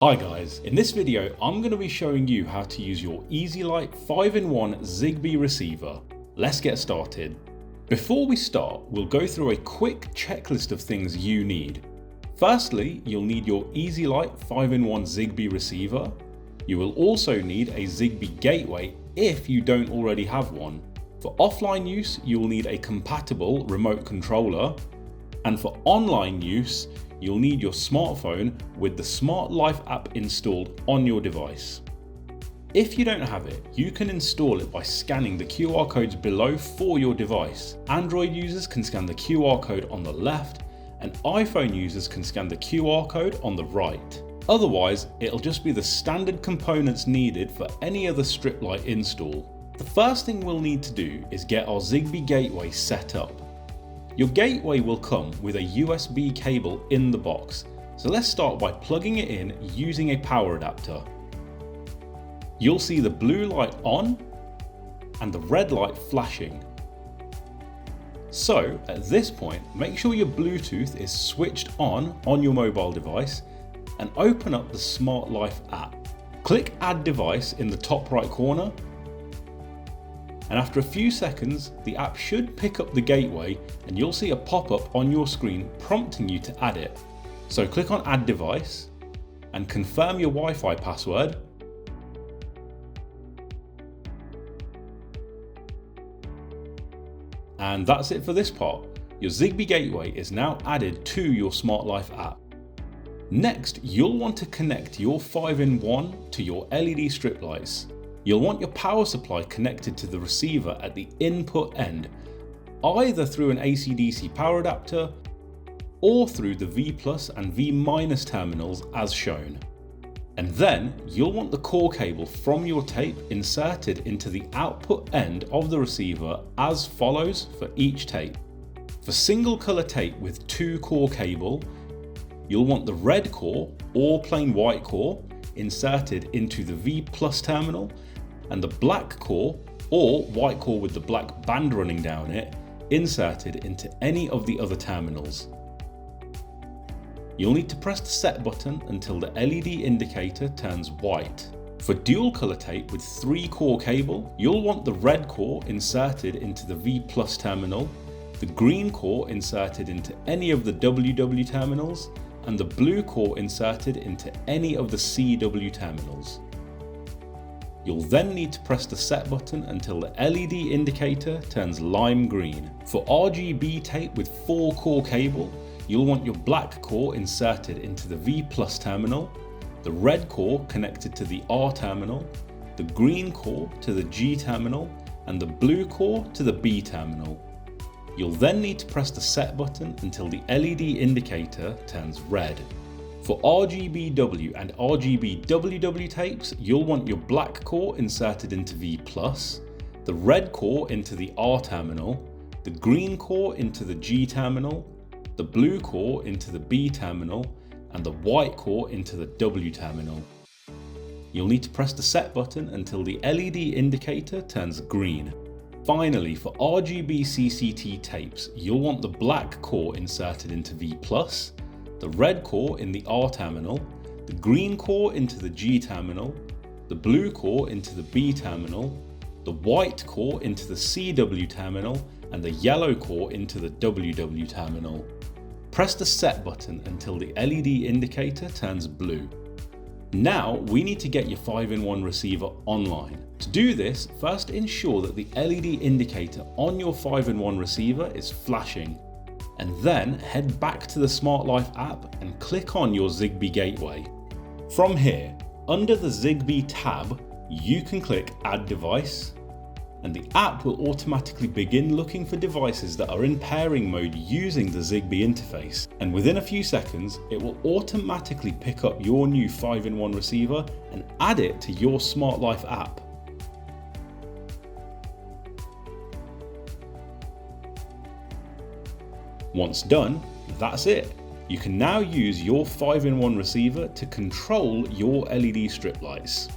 Hi guys, in this video I'm going to be showing you how to use your Easilight 5-in-1 ZigBee receiver. Let's get started. Before we start, we'll go through a quick checklist of things you need. Firstly, you'll need your Easilight 5-in-1 ZigBee receiver. You will also need a ZigBee gateway if you don't already have one. For offline use, you will need a compatible remote controller. And for online use, you'll need your smartphone with the Smart Life app installed on your device. If you don't have it, you can install it by scanning the QR codes below for your device. Android users can scan the QR code on the left, and iPhone users can scan the QR code on the right. Otherwise, it'll just be the standard components needed for any other strip light install. The first thing we'll need to do is get our ZigBee gateway set up. Your gateway will come with a USB cable in the box, so let's start by plugging it in using a power adapter. You'll see the blue light on and the red light flashing. So at this point, make sure your Bluetooth is switched on your mobile device and open up the Smart Life app. Click Add Device in the top right corner, and after a few seconds, the app should pick up the gateway and you'll see a pop-up on your screen prompting you to add it. So click on Add Device and confirm your Wi-Fi password. And that's it for this part. Your ZigBee gateway is now added to your Smart Life app. Next, you'll want to connect your 5-in-1 to your LED strip lights. You'll want your power supply connected to the receiver at the input end, either through an AC/DC power adapter or through the V+ and V- terminals as shown. And then you'll want the core cable from your tape inserted into the output end of the receiver as follows for each tape. For single color tape with 2 core cable, you'll want the red core or plain white core inserted into the V+ terminal, and the black core or white core with the black band running down it inserted into any of the other terminals. You'll need to press the set button until the LED indicator turns white. For dual color tape with 3 core cable, you'll want the red core inserted into the V+ terminal, the green core inserted into any of the WW terminals, and the blue core inserted into any of the CW terminals. You'll then need to press the set button until the LED indicator turns lime green. For RGB tape with 4 core cable, you'll want your black core inserted into the V+ terminal, the red core connected to the R terminal, the green core to the G terminal, and the blue core to the B terminal. You'll then need to press the set button until the LED indicator turns red. For RGBW and RGBWW tapes, you'll want your black core inserted into V+, the red core into the R terminal, the green core into the G terminal, the blue core into the B terminal, and the white core into the W terminal. You'll need to press the set button until the LED indicator turns green. Finally, for RGB CCT tapes, you'll want the black core inserted into V+, the red core in the R terminal, the green core into the G terminal, the blue core into the B terminal, the white core into the CW terminal, and the yellow core into the WW terminal. Press the set button until the LED indicator turns blue. Now we need to get your 5-in-1 receiver online. To do this, first ensure that the LED indicator on your 5-in-1 receiver is flashing, and then head back to the Smart Life app and click on your ZigBee gateway. From here, under the ZigBee tab, you can click Add Device, and the app will automatically begin looking for devices that are in pairing mode using the ZigBee interface. And within a few seconds, it will automatically pick up your new 5-in-1 receiver and add it to your Smart Life app. Once done, that's it. You can now use your 5-in-1 receiver to control your LED strip lights.